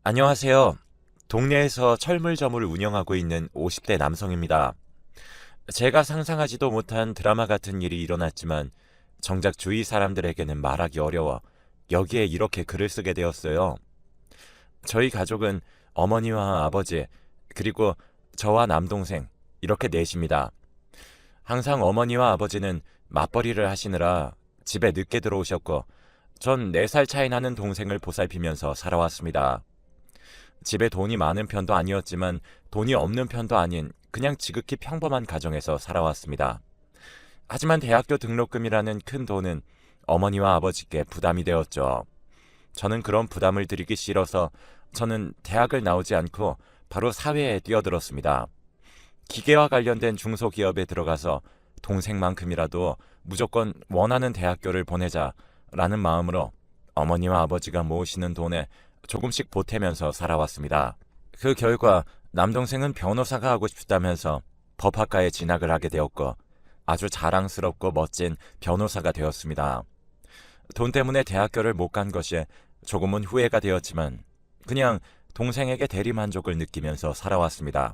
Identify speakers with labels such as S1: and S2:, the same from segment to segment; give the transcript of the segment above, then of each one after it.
S1: 안녕하세요. 동네에서 철물점을 운영하고 있는 50대 남성입니다. 제가 상상하지도 못한 드라마 같은 일이 일어났지만 정작 주위 사람들에게는 말하기 어려워 여기에 이렇게 글을 쓰게 되었어요. 저희 가족은 어머니와 아버지, 그리고 저와 남동생, 이렇게 넷입니다. 항상 어머니와 아버지는 맞벌이를 하시느라 집에 늦게 들어오셨고 전 4살 차이 나는 동생을 보살피면서 살아왔습니다. 집에 돈이 많은 편도 아니었지만 돈이 없는 편도 아닌 그냥 지극히 평범한 가정에서 살아왔습니다. 하지만 대학교 등록금이라는 큰 돈은 어머니와 아버지께 부담이 되었죠. 저는 그런 부담을 드리기 싫어서 저는 대학을 나오지 않고 바로 사회에 뛰어들었습니다. 기계와 관련된 중소기업에 들어가서 동생만큼이라도 무조건 원하는 대학교를 보내자라는 마음으로 어머니와 아버지가 모으시는 돈에 조금씩 보태면서 살아왔습니다. 그 결과 남동생은 변호사가 하고 싶다면서 법학과에 진학을 하게 되었고 아주 자랑스럽고 멋진 변호사가 되었습니다. 돈 때문에 대학교를 못 간 것이 조금은 후회가 되었지만 그냥 동생에게 대리만족을 느끼면서 살아왔습니다.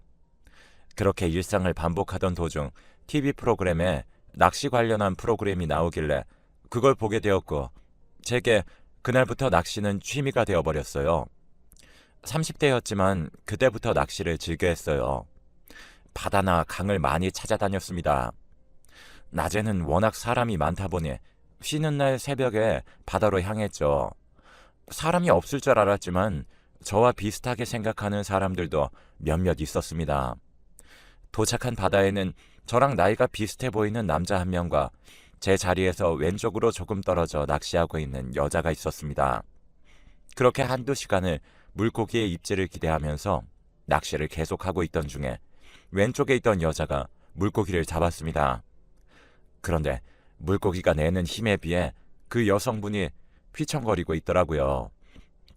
S1: 그렇게 일상을 반복하던 도중 TV 프로그램에 낚시 관련한 프로그램이 나오길래 그걸 보게 되었고 제게 그날부터 낚시는 취미가 되어버렸어요. 30대였지만 그때부터 낚시를 즐겨 했어요. 바다나 강을 많이 찾아다녔습니다. 낮에는 워낙 사람이 많다 보니 쉬는 날 새벽에 바다로 향했죠. 사람이 없을 줄 알았지만 저와 비슷하게 생각하는 사람들도 몇몇 있었습니다. 도착한 바다에는 저랑 나이가 비슷해 보이는 남자 한 명과 제 자리에서 왼쪽으로 조금 떨어져 낚시하고 있는 여자가 있었습니다. 그렇게 한두 시간을 물고기의 입질을 기대하면서 낚시를 계속하고 있던 중에 왼쪽에 있던 여자가 물고기를 잡았습니다. 그런데 물고기가 내는 힘에 비해 그 여성분이 휘청거리고 있더라고요.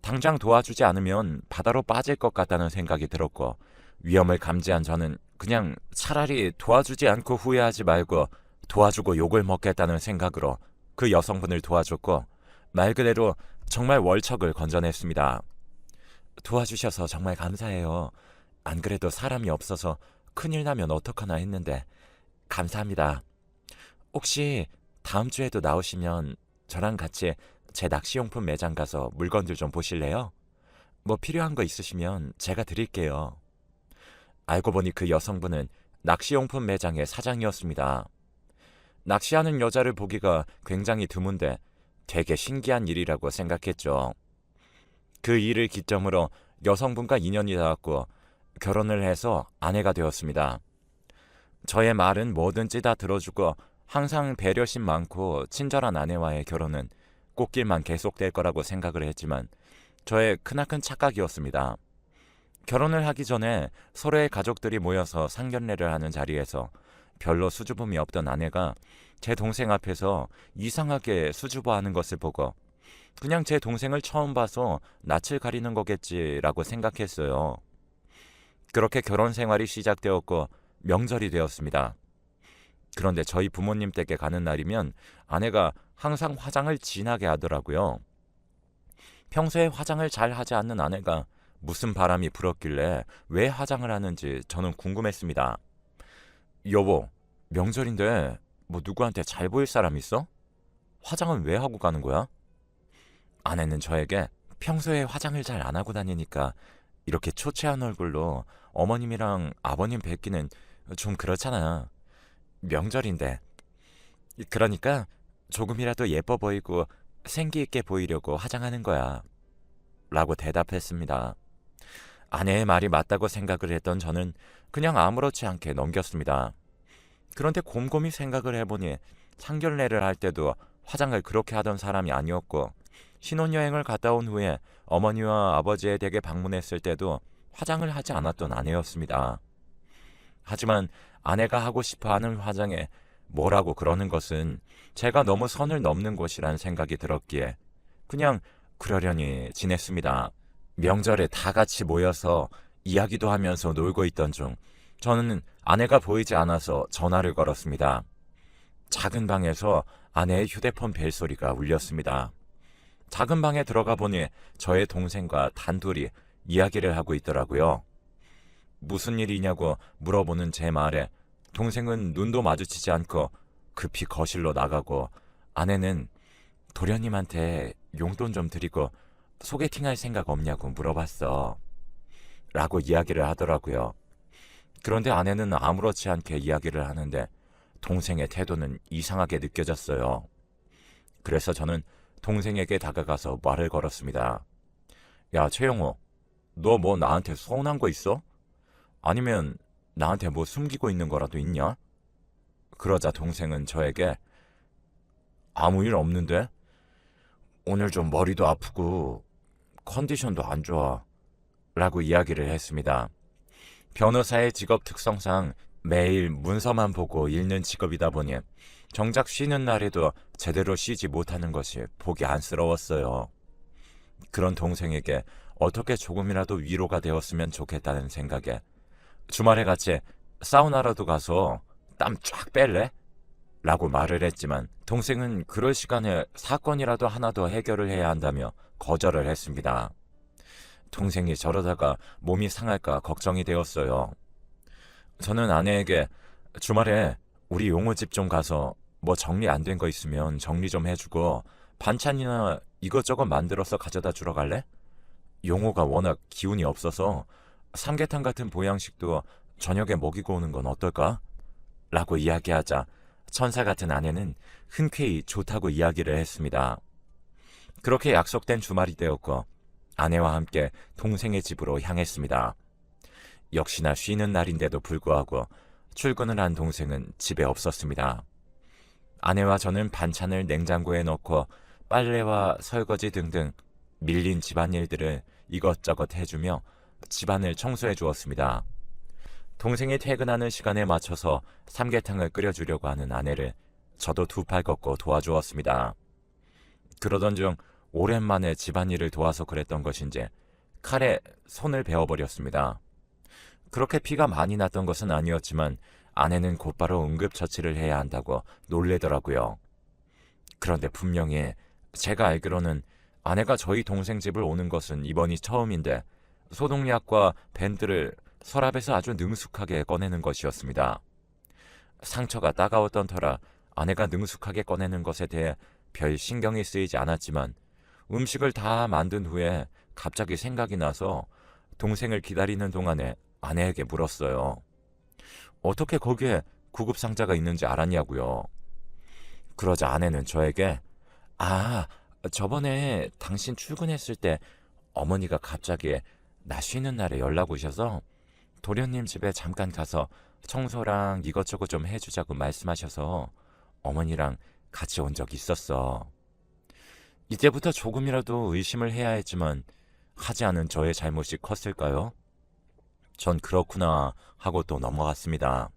S1: 당장 도와주지 않으면 바다로 빠질 것 같다는 생각이 들었고 위험을 감지한 저는 그냥 차라리 도와주지 않고 후회하지 말고 도와주고 욕을 먹겠다는 생각으로 그 여성분을 도와줬고 말 그대로 정말 월척을 건져냈습니다. 도와주셔서 정말 감사해요. 안 그래도 사람이 없어서 큰일 나면 어떡하나 했는데 감사합니다. 혹시 다음 주에도 나오시면 저랑 같이 제 낚시용품 매장 가서 물건들 좀 보실래요? 뭐 필요한 거 있으시면 제가 드릴게요. 알고 보니 그 여성분은 낚시용품 매장의 사장이었습니다. 낚시하는 여자를 보기가 굉장히 드문데 되게 신기한 일이라고 생각했죠. 그 일을 기점으로 여성분과 인연이 닿았고 결혼을 해서 아내가 되었습니다. 저의 말은 뭐든지 다 들어주고 항상 배려심 많고 친절한 아내와의 결혼은 꽃길만 계속될 거라고 생각을 했지만 저의 크나큰 착각이었습니다. 결혼을 하기 전에 서로의 가족들이 모여서 상견례를 하는 자리에서 별로 수줍음이 없던 아내가 제 동생 앞에서 이상하게 수줍어하는 것을 보고 그냥 제 동생을 처음 봐서 낯을 가리는 거겠지라고 생각했어요. 그렇게 결혼 생활이 시작되었고 명절이 되었습니다. 그런데 저희 부모님 댁에 가는 날이면 아내가 항상 화장을 진하게 하더라고요. 평소에 화장을 잘 하지 않는 아내가 무슨 바람이 불었길래 왜 화장을 하는지 저는 궁금했습니다. 여보, 명절인데 뭐 누구한테 잘 보일 사람 있어? 화장은 왜 하고 가는 거야? 아내는 저에게 평소에 화장을 잘 안 하고 다니니까 이렇게 초췌한 얼굴로 어머님이랑 아버님 뵙기는 좀 그렇잖아. 명절인데. 그러니까 조금이라도 예뻐 보이고 생기 있게 보이려고 화장하는 거야. 라고 대답했습니다. 아내의 말이 맞다고 생각을 했던 저는 그냥 아무렇지 않게 넘겼습니다. 그런데 곰곰이 생각을 해보니 상견례를 할 때도 화장을 그렇게 하던 사람이 아니었고 신혼여행을 갔다 온 후에 어머니와 아버지의 댁에 방문했을 때도 화장을 하지 않았던 아내였습니다. 하지만 아내가 하고 싶어하는 화장에 뭐라고 그러는 것은 제가 너무 선을 넘는 것이란 생각이 들었기에 그냥 그러려니 지냈습니다. 명절에 다 같이 모여서 이야기도 하면서 놀고 있던 중 저는 아내가 보이지 않아서 전화를 걸었습니다. 작은 방에서 아내의 휴대폰 벨소리가 울렸습니다. 작은 방에 들어가 보니 저의 동생과 단둘이 이야기를 하고 있더라고요. 무슨 일이냐고 물어보는 제 말에 동생은 눈도 마주치지 않고 급히 거실로 나가고, 아내는 도련님한테 용돈 좀 드리고 소개팅할 생각 없냐고 물어봤어. 라고 이야기를 하더라고요. 그런데 아내는 아무렇지 않게 이야기를 하는데 동생의 태도는 이상하게 느껴졌어요. 그래서 저는 동생에게 다가가서 말을 걸었습니다. 야, 최영호, 너 뭐 나한테 서운한 거 있어? 아니면 나한테 뭐 숨기고 있는 거라도 있냐? 그러자 동생은 저에게 아무 일 없는데? 오늘 좀 머리도 아프고 컨디션도 안 좋아. 라고 이야기를 했습니다. 변호사의 직업 특성상 매일 문서만 보고 읽는 직업이다 보니 정작 쉬는 날에도 제대로 쉬지 못하는 것이 보기 안쓰러웠어요. 그런 동생에게 어떻게 조금이라도 위로가 되었으면 좋겠다는 생각에 주말에 같이 사우나라도 가서 땀 쫙 뺄래? 라고 말을 했지만 동생은 그럴 시간에 사건이라도 하나 더 해결을 해야 한다며 거절을 했습니다. 동생이 저러다가 몸이 상할까 걱정이 되었어요. 저는 아내에게 주말에 우리 용호집 좀 가서 뭐 정리 안 된 거 있으면 정리 좀 해주고 반찬이나 이것저것 만들어서 가져다 주러 갈래? 용호가 워낙 기운이 없어서 삼계탕 같은 보양식도 저녁에 먹이고 오는 건 어떨까? 라고 이야기하자 천사 같은 아내는 흔쾌히 좋다고 이야기를 했습니다. 그렇게 약속된 주말이 되었고 아내와 함께 동생의 집으로 향했습니다. 역시나 쉬는 날인데도 불구하고 출근을 한 동생은 집에 없었습니다. 아내와 저는 반찬을 냉장고에 넣고 빨래와 설거지 등등 밀린 집안일들을 이것저것 해주며 집안을 청소해 주었습니다. 동생이 퇴근하는 시간에 맞춰서 삼계탕을 끓여주려고 하는 아내를 저도 두 팔 걷고 도와주었습니다. 그러던 중 오랜만에 집안일을 도와서 그랬던 것인지 칼에 손을 베어버렸습니다. 그렇게 피가 많이 났던 것은 아니었지만 아내는 곧바로 응급처치를 해야 한다고 놀래더라고요. 그런데 분명히 제가 알기로는 아내가 저희 동생 집을 오는 것은 이번이 처음인데 소독약과 밴드를 서랍에서 아주 능숙하게 꺼내는 것이었습니다. 상처가 따가웠던 터라 아내가 능숙하게 꺼내는 것에 대해 별 신경이 쓰이지 않았지만 음식을 다 만든 후에 갑자기 생각이 나서 동생을 기다리는 동안에 아내에게 물었어요. 어떻게 거기에 구급상자가 있는지 알았냐고요. 그러자 아내는 저에게 저번에 당신 출근했을 때 어머니가 갑자기 나 쉬는 날에 연락 오셔서 도련님 집에 잠깐 가서 청소랑 이것저것 좀 해주자고 말씀하셔서 어머니랑 같이 온 적 있었어. 이때부터 조금이라도 의심을 해야 했지만 하지 않은 저의 잘못이 컸을까요? 전 그렇구나 하고 또 넘어갔습니다.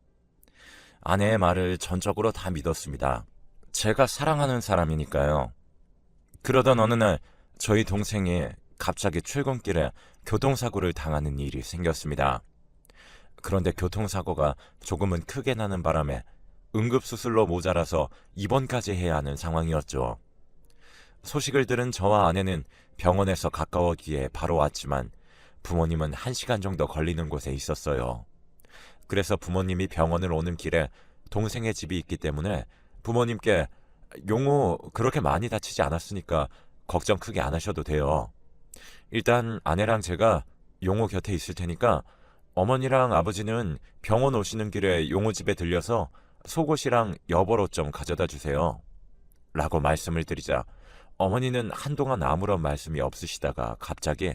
S1: 아내의 말을 전적으로 다 믿었습니다. 제가 사랑하는 사람이니까요. 그러던 어느 날 저희 동생이 갑자기 출근길에 교통사고를 당하는 일이 생겼습니다. 그런데 교통사고가 조금은 크게 나는 바람에 응급수술로 모자라서 입원까지 해야 하는 상황이었죠. 소식을 들은 저와 아내는 병원에서 가까웠기에 바로 왔지만 부모님은 1시간 정도 걸리는 곳에 있었어요. 그래서 부모님이 병원을 오는 길에 동생의 집이 있기 때문에 부모님께 용호 그렇게 많이 다치지 않았으니까 걱정 크게 안 하셔도 돼요. 일단 아내랑 제가 용호 곁에 있을 테니까 어머니랑 아버지는 병원 오시는 길에 용호 집에 들려서 속옷이랑 여벌옷 좀 가져다 주세요. 라고 말씀을 드리자 어머니는 한동안 아무런 말씀이 없으시다가 갑자기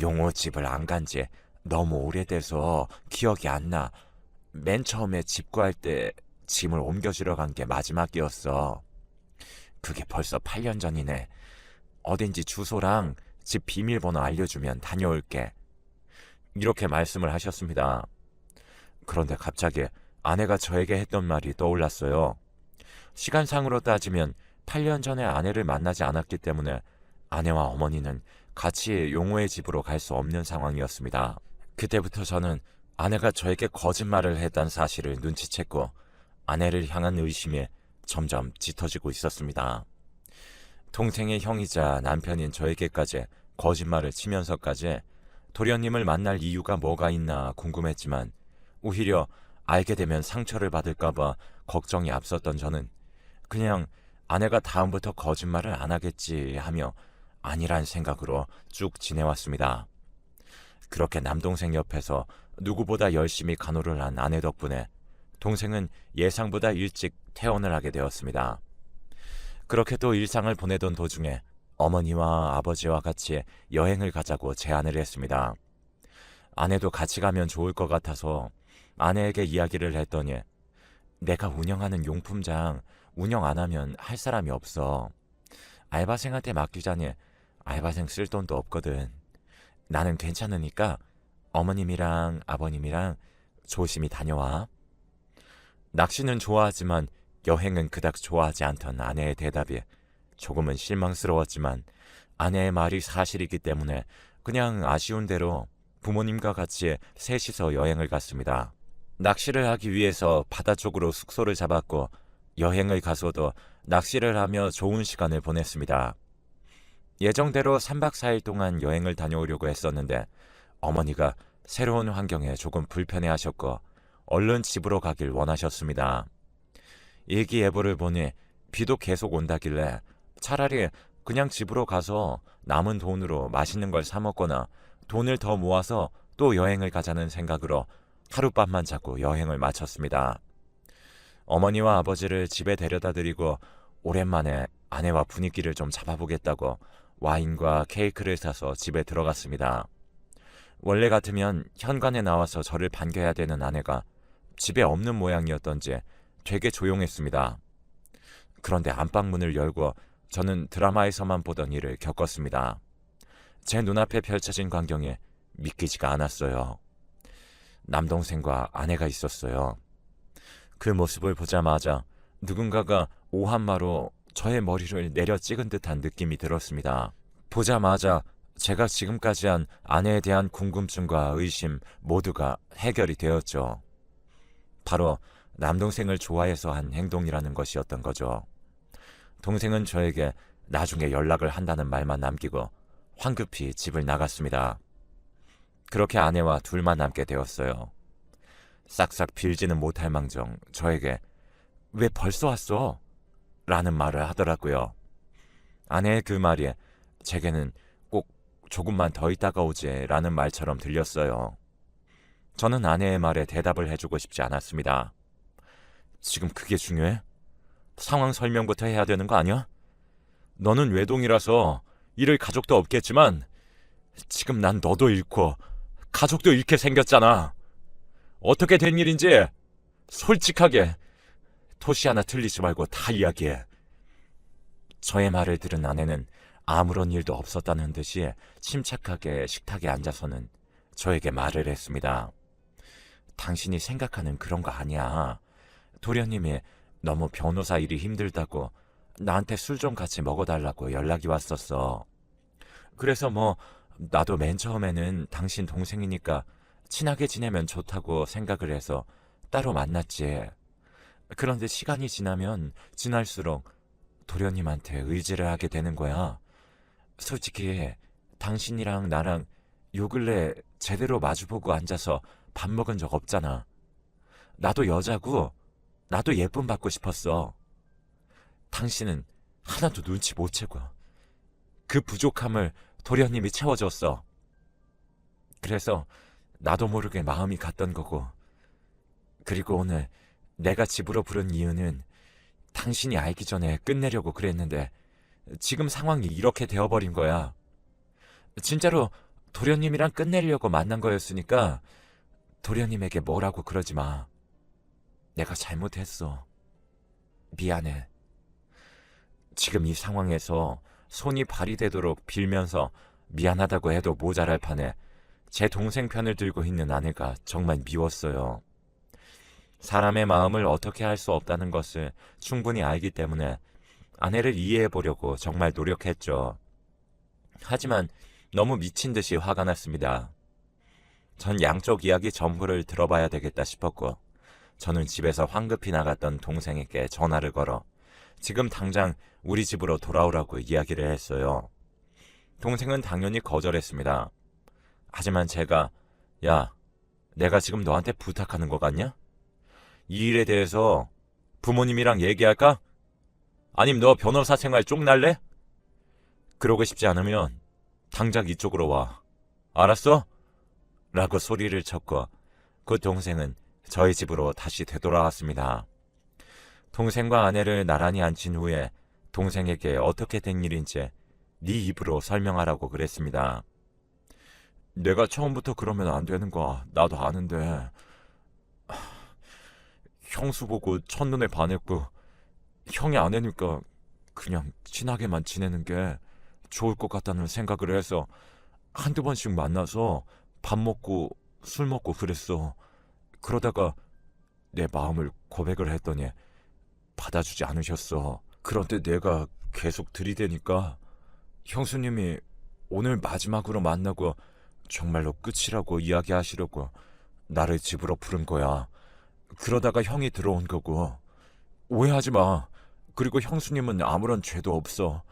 S1: 용호 집을 안 간 지 너무 오래돼서 기억이 안 나. 맨 처음에 집 구할 때 짐을 옮겨주러 간 게 마지막이었어. 그게 벌써 8년 전이네. 어딘지 주소랑 집 비밀번호 알려주면 다녀올게. 이렇게 말씀을 하셨습니다. 그런데 갑자기 아내가 저에게 했던 말이 떠올랐어요. 시간상으로 따지면 8년 전에 아내를 만나지 않았기 때문에 아내와 어머니는 같이 용호의 집으로 갈 수 없는 상황이었습니다. 그때부터 저는 아내가 저에게 거짓말을 했다는 사실을 눈치챘고 아내를 향한 의심이 점점 짙어지고 있었습니다. 동생의 형이자 남편인 저에게까지 거짓말을 치면서까지 도련님을 만날 이유가 뭐가 있나 궁금했지만 오히려 알게 되면 상처를 받을까봐 걱정이 앞섰던 저는 그냥 아내가 다음부터 거짓말을 안 하겠지 하며 아니란 생각으로 쭉 지내왔습니다. 그렇게 남동생 옆에서 누구보다 열심히 간호를 한 아내 덕분에 동생은 예상보다 일찍 퇴원을 하게 되었습니다. 그렇게 또 일상을 보내던 도중에 어머니와 아버지와 같이 여행을 가자고 제안을 했습니다. 아내도 같이 가면 좋을 것 같아서 아내에게 이야기를 했더니 내가 운영하는 용품장 운영 안 하면 할 사람이 없어. 알바생한테 맡기자니 알바생 쓸 돈도 없거든. 나는 괜찮으니까 어머님이랑 아버님이랑 조심히 다녀와. 낚시는 좋아하지만 여행은 그닥 좋아하지 않던 아내의 대답이 조금은 실망스러웠지만 아내의 말이 사실이기 때문에 그냥 아쉬운 대로 부모님과 같이 셋이서 여행을 갔습니다. 낚시를 하기 위해서 바다 쪽으로 숙소를 잡았고 여행을 가서도 낚시를 하며 좋은 시간을 보냈습니다. 예정대로 3박 4일 동안 여행을 다녀오려고 했었는데 어머니가 새로운 환경에 조금 불편해하셨고 얼른 집으로 가길 원하셨습니다. 일기예보를 보니 비도 계속 온다길래 차라리 그냥 집으로 가서 남은 돈으로 맛있는 걸 사 먹거나 돈을 더 모아서 또 여행을 가자는 생각으로 하룻밤만 자고 여행을 마쳤습니다. 어머니와 아버지를 집에 데려다 드리고 오랜만에 아내와 분위기를 좀 잡아보겠다고 와인과 케이크를 사서 집에 들어갔습니다. 원래 같으면 현관에 나와서 저를 반겨야 되는 아내가 집에 없는 모양이었던지 되게 조용했습니다. 그런데 안방문을 열고 저는 드라마에서만 보던 일을 겪었습니다. 제 눈앞에 펼쳐진 광경이 믿기지가 않았어요. 남동생과 아내가 있었어요. 그 모습을 보자마자 누군가가 오한마로 저의 머리를 내려 찍은 듯한 느낌이 들었습니다. 보자마자 제가 지금까지 한 아내에 대한 궁금증과 의심 모두가 해결이 되었죠. 바로 남동생을 좋아해서 한 행동이라는 것이었던 거죠. 동생은 저에게 나중에 연락을 한다는 말만 남기고 황급히 집을 나갔습니다. 그렇게 아내와 둘만 남게 되었어요. 싹싹 빌지는 못할 망정 저에게 왜 벌써 왔어? 라는 말을 하더라고요. 아내의 그 말이 제게는 꼭 조금만 더 있다가 오지 라는 말처럼 들렸어요. 저는 아내의 말에 대답을 해주고 싶지 않았습니다. 지금 그게 중요해? 상황 설명부터 해야 되는 거 아니야? 너는 외동이라서 잃을 가족도 없겠지만 지금 난 너도 잃고 가족도 잃게 생겼잖아. 어떻게 된 일인지 솔직하게 토시 하나 틀리지 말고 다 이야기해. 저의 말을 들은 아내는 아무런 일도 없었다는 듯이 침착하게 식탁에 앉아서는 저에게 말을 했습니다. 당신이 생각하는 그런 거 아니야. 도련님이 너무 변호사 일이 힘들다고 나한테 술 좀 같이 먹어달라고 연락이 왔었어. 그래서 나도 맨 처음에는 당신 동생이니까 친하게 지내면 좋다고 생각을 해서 따로 만났지. 그런데 시간이 지나면 지날수록 도련님한테 의지를 하게 되는 거야. 솔직히 당신이랑 나랑 요 근래 제대로 마주보고 앉아서 밥 먹은 적 없잖아. 나도 여자고 나도 예쁨 받고 싶었어. 당신은 하나도 눈치 못 채고 그 부족함을 도련님이 채워줬어. 그래서 나도 모르게 마음이 갔던 거고, 그리고 오늘 내가 집으로 부른 이유는 당신이 알기 전에 끝내려고 그랬는데 지금 상황이 이렇게 되어버린 거야. 진짜로 도련님이랑 끝내려고 만난 거였으니까 도련님에게 뭐라고 그러지 마. 내가 잘못했어. 미안해. 지금 이 상황에서 손이 발이 되도록 빌면서 미안하다고 해도 모자랄 판에 제 동생 편을 들고 있는 아내가 정말 미웠어요. 사람의 마음을 어떻게 할 수 없다는 것을 충분히 알기 때문에 아내를 이해해 보려고 정말 노력했죠. 하지만 너무 미친 듯이 화가 났습니다. 전 양쪽 이야기 전부를 들어봐야 되겠다 싶었고, 저는 집에서 황급히 나갔던 동생에게 전화를 걸어 지금 당장 우리 집으로 돌아오라고 이야기를 했어요. 동생은 당연히 거절했습니다. 하지만 제가 야, 내가 지금 너한테 부탁하는 거 같냐? 이 일에 대해서 부모님이랑 얘기할까? 아님 너 변호사 생활 쪽날래? 그러고 싶지 않으면 당장 이쪽으로 와. 알았어? 라고 소리를 쳤고 그 동생은 저희 집으로 다시 되돌아왔습니다. 동생과 아내를 나란히 앉힌 후에 동생에게 어떻게 된 일인지 네 입으로 설명하라고 그랬습니다. 내가 처음부터 그러면 안 되는 거 나도 아는데 형수 보고 첫눈에 반했고 형이 아내니까 그냥 친하게만 지내는 게 좋을 것 같다는 생각을 해서 한두 번씩 만나서 밥 먹고 술 먹고 그랬어. 그러다가 내 마음을 고백을 했더니 받아주지 않으셨어. 그런데 내가 계속 들이대니까 형수님이 오늘 마지막으로 만나고 정말로 끝이라고 이야기하시려고 나를 집으로 부른 거야. 그러다가 형이 들어온 거고. 오해하지 마. 그리고 형수님은 아무런 죄도 없어.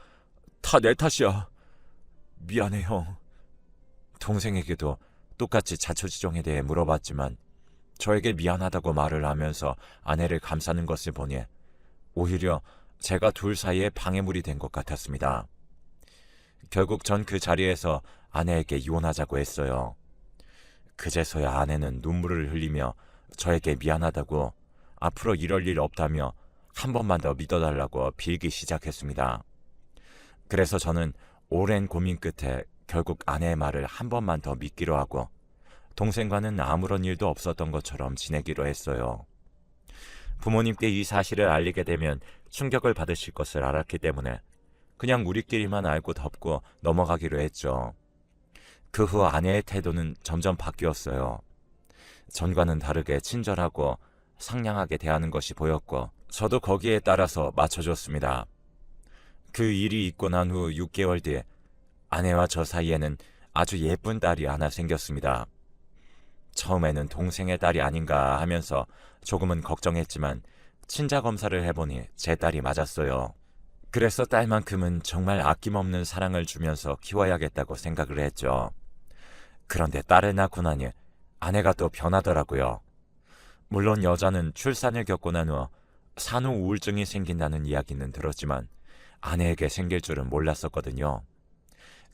S1: 다 내 탓이야. 미안해 형. 동생에게도 똑같이 자초지종에 대해 물어봤지만 저에게 미안하다고 말을 하면서 아내를 감싸는 것을 보니 오히려 제가 둘 사이에 방해물이 된 것 같았습니다. 결국 전 그 자리에서 아내에게 이혼하자고 했어요. 그제서야 아내는 눈물을 흘리며 저에게 미안하다고 앞으로 이럴 일 없다며 한 번만 더 믿어달라고 빌기 시작했습니다. 그래서 저는 오랜 고민 끝에 결국 아내의 말을 한 번만 더 믿기로 하고 동생과는 아무런 일도 없었던 것처럼 지내기로 했어요. 부모님께 이 사실을 알리게 되면 충격을 받으실 것을 알았기 때문에 그냥 우리끼리만 알고 덮고 넘어가기로 했죠. 그 후 아내의 태도는 점점 바뀌었어요. 전과는 다르게 친절하고 상냥하게 대하는 것이 보였고 저도 거기에 따라서 맞춰줬습니다. 그 일이 있고 난 후 6개월 뒤에 아내와 저 사이에는 아주 예쁜 딸이 하나 생겼습니다. 처음에는 동생의 딸이 아닌가 하면서 조금은 걱정했지만 친자 검사를 해보니 제 딸이 맞았어요. 그래서 딸만큼은 정말 아낌없는 사랑을 주면서 키워야겠다고 생각을 했죠. 그런데 딸을 낳고 나니 아내가 또 변하더라고요. 물론 여자는 출산을 겪고 난 후 산후 우울증이 생긴다는 이야기는 들었지만 아내에게 생길 줄은 몰랐었거든요.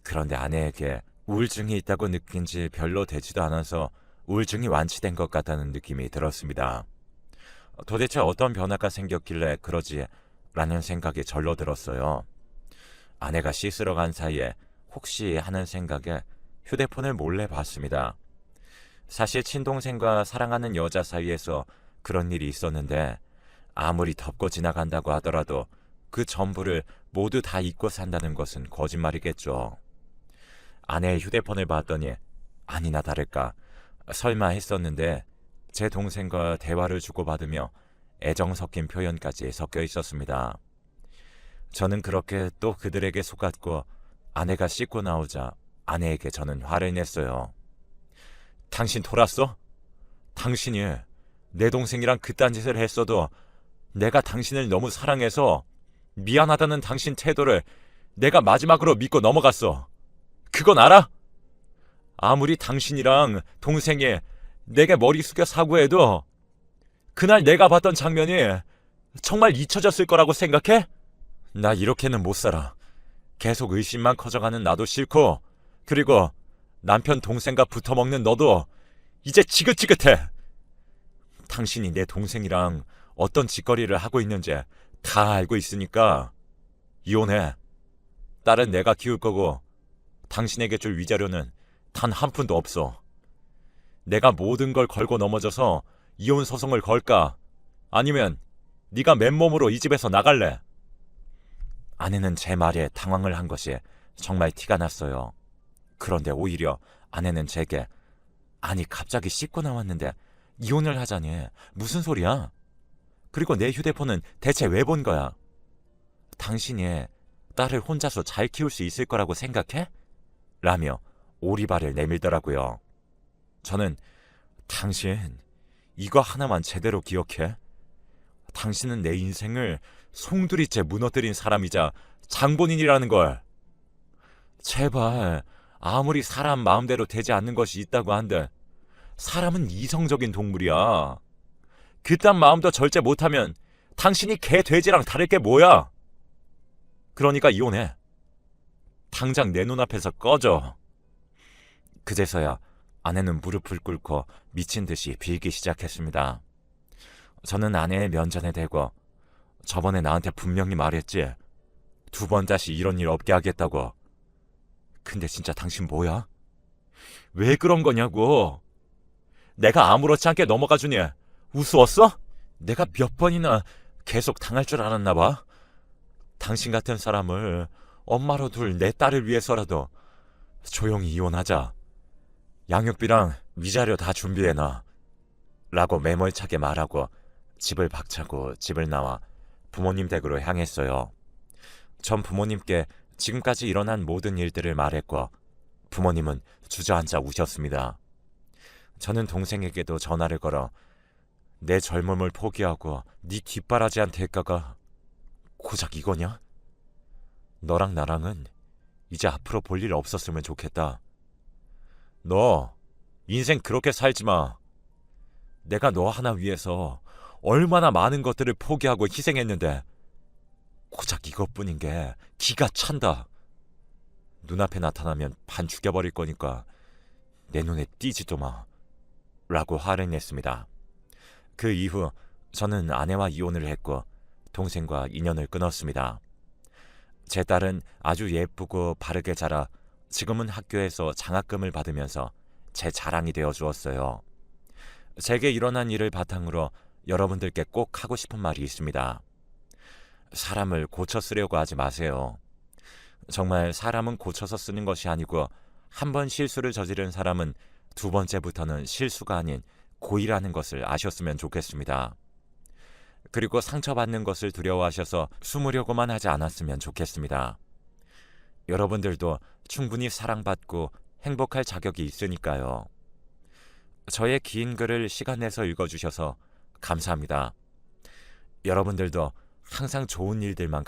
S1: 그런데 아내에게 우울증이 있다고 느낀 지 별로 되지도 않아서 우울증이 완치된 것 같다는 느낌이 들었습니다. 도대체 어떤 변화가 생겼길래 그러지? 라는 생각이 절로 들었어요. 아내가 씻으러 간 사이에 혹시 하는 생각에 휴대폰을 몰래 봤습니다. 사실 친동생과 사랑하는 여자 사이에서 그런 일이 있었는데 아무리 덮고 지나간다고 하더라도 그 전부를 모두 다 잊고 산다는 것은 거짓말이겠죠. 아내의 휴대폰을 봤더니 아니나 다를까 설마 했었는데 제 동생과 대화를 주고받으며 애정 섞인 표현까지 섞여 있었습니다. 저는 그렇게 또 그들에게 속았고 아내가 씻고 나오자 아내에게 저는 화를 냈어요. 당신 돌았어? 당신이 내 동생이랑 그딴 짓을 했어도 내가 당신을 너무 사랑해서 미안하다는 당신 태도를 내가 마지막으로 믿고 넘어갔어. 그건 알아? 아무리 당신이랑 동생이 내게 머리 숙여 사과해도 그날 내가 봤던 장면이 정말 잊혀졌을 거라고 생각해? 나 이렇게는 못 살아. 계속 의심만 커져가는 나도 싫고 그리고 남편 동생과 붙어먹는 너도 이제 지긋지긋해. 당신이 내 동생이랑 어떤 짓거리를 하고 있는지 다 알고 있으니까 이혼해. 딸은 내가 키울 거고 당신에게 줄 위자료는 단 한 푼도 없어. 내가 모든 걸 걸고 넘어져서 이혼 소송을 걸까? 아니면 네가 맨몸으로 이 집에서 나갈래? 아내는 제 말에 당황을 한 것이 정말 티가 났어요. 그런데 오히려 아내는 제게 아니 갑자기 씻고 나왔는데 이혼을 하자니 무슨 소리야? 그리고 내 휴대폰은 대체 왜 본 거야? 당신이 딸을 혼자서 잘 키울 수 있을 거라고 생각해? 라며 오리발을 내밀더라고요. 저는 당신 이거 하나만 제대로 기억해. 당신은 내 인생을 송두리째 무너뜨린 사람이자 장본인이라는 걸. 제발 아무리 사람 마음대로 되지 않는 것이 있다고 한들 사람은 이성적인 동물이야. 그딴 마음도 절제 못하면 당신이 개 돼지랑 다를 게 뭐야? 그러니까 이혼해. 당장 내 눈앞에서 꺼져. 그제서야 아내는 무릎을 꿇고 미친 듯이 빌기 시작했습니다. 저는 아내의 면전에 대고 저번에 나한테 분명히 말했지. 2번 다시 이런 일 없게 하겠다고. 근데 진짜 당신 뭐야? 왜 그런 거냐고. 내가 아무렇지 않게 넘어가 주니 우스웠어? 내가 몇 번이나 계속 당할 줄 알았나 봐. 당신 같은 사람을 엄마로 둘 내 딸을 위해서라도 조용히 이혼하자. 양육비랑 위자료 다 준비해놔. 라고 매몰차게 말하고 집을 박차고 집을 나와 부모님 댁으로 향했어요. 전 부모님께 지금까지 일어난 모든 일들을 말했고 부모님은 주저앉아 우셨습니다. 저는 동생에게도 전화를 걸어 내 젊음을 포기하고 네 뒷바라지한 대가가 고작 이거냐? 너랑 나랑은 이제 앞으로 볼 일 없었으면 좋겠다. 너 인생 그렇게 살지 마. 내가 너 하나 위해서 얼마나 많은 것들을 포기하고 희생했는데 고작 이것뿐인 게 기가 찬다. 눈앞에 나타나면 반 죽여버릴 거니까 내 눈에 띄지도 마. 라고 화를 냈습니다. 그 이후 저는 아내와 이혼을 했고 동생과 인연을 끊었습니다. 제 딸은 아주 예쁘고 바르게 자라 지금은 학교에서 장학금을 받으면서 제 자랑이 되어 주었어요. 제게 일어난 일을 바탕으로 여러분들께 꼭 하고 싶은 말이 있습니다. 사람을 고쳐 쓰려고 하지 마세요. 정말 사람은 고쳐서 쓰는 것이 아니고 한 번 실수를 저지른 사람은 2번째부터는 실수가 아닌 고의라는 것을 아셨으면 좋겠습니다. 그리고 상처받는 것을 두려워하셔서 숨으려고만 하지 않았으면 좋겠습니다. 여러분들도 충분히 사랑받고 행복할 자격이 있으니까요. 저의 긴 글을 시간 내서 읽어주셔서 감사합니다. 여러분들도 항상 좋은 일들만